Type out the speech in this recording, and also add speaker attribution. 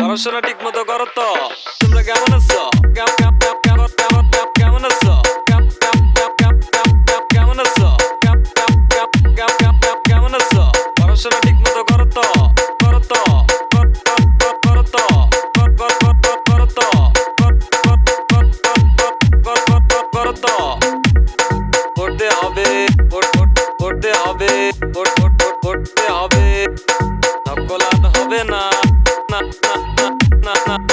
Speaker 1: পড়াশোনা ঠিক মতো করো তো? তোমরা কেমন আছো? কেমন আছো? কেমন আছো? কেমন আছো? পড়াশোনা ঠিক মতো করো তো? করো তো? করো তো? করো তো? করো তো? পড়তে হবে, পড়তে হবে, পড়তে হবে, নকল আর হবে না, না না না না না।